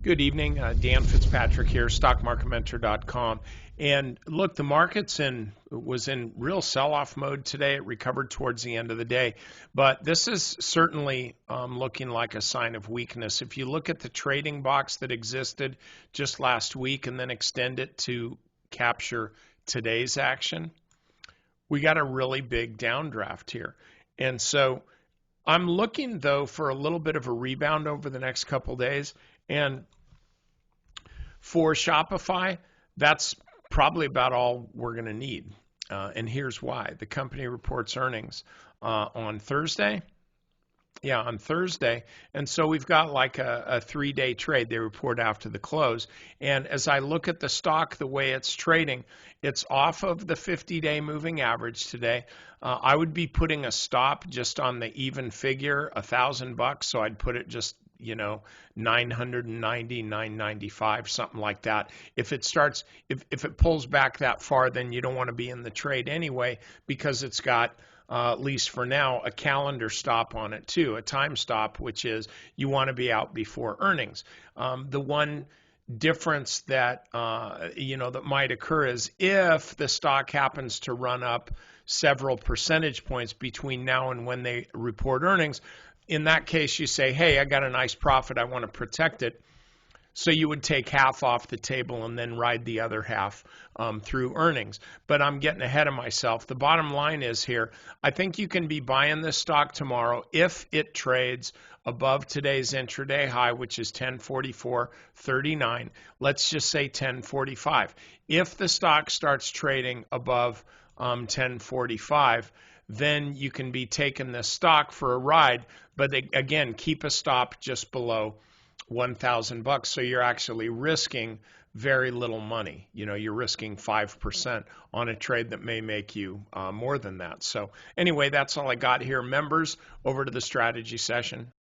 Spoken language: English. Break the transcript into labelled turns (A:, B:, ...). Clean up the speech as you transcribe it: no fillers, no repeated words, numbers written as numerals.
A: Good evening. Dan Fitzpatrick here, stockmarketmentor.com. And look, the market's was in real sell-off mode today. It recovered towards the end of the day, but this is certainly looking like a sign of weakness. If you look at the trading box that existed just last week and then extend it to capture today's action, we got a really big downdraft here. And so I'm looking, though, for a little bit of a rebound over the next couple days. And for Shopify, that's probably about all we're going to need. And here's why. The company reports earnings on Thursday. Yeah, on Thursday. And so we've got like a 3-day trade. They report after the close. And as I look at the stock, the way it's trading, it's off of the 50-day moving average today. I would be putting a stop just on the even figure, $1,000. So I'd put it just 990, 995, something like that. If it pulls back that far, then you don't want to be in the trade anyway, because it's got, at least for now, a calendar stop on it too, a time stop, which is you want to be out before earnings. The one difference that that might occur is if the stock happens to run up several percentage points between now and when they report earnings. In that case, you say, hey, I got a nice profit, I want to protect it. So you would take half off the table and then ride the other half through earnings. But I'm getting ahead of myself. The bottom line is here, I think you can be buying this stock tomorrow if it trades above today's intraday high, which is 1044.39. Let's just say 1045. If the stock starts trading above 1045, then you can be taking this stock for a ride. But again, keep a stop just below $1,000. So you're actually risking very little money. You're risking 5% on a trade that may make you more than that. So anyway, that's all I got here. Members, over to the strategy session.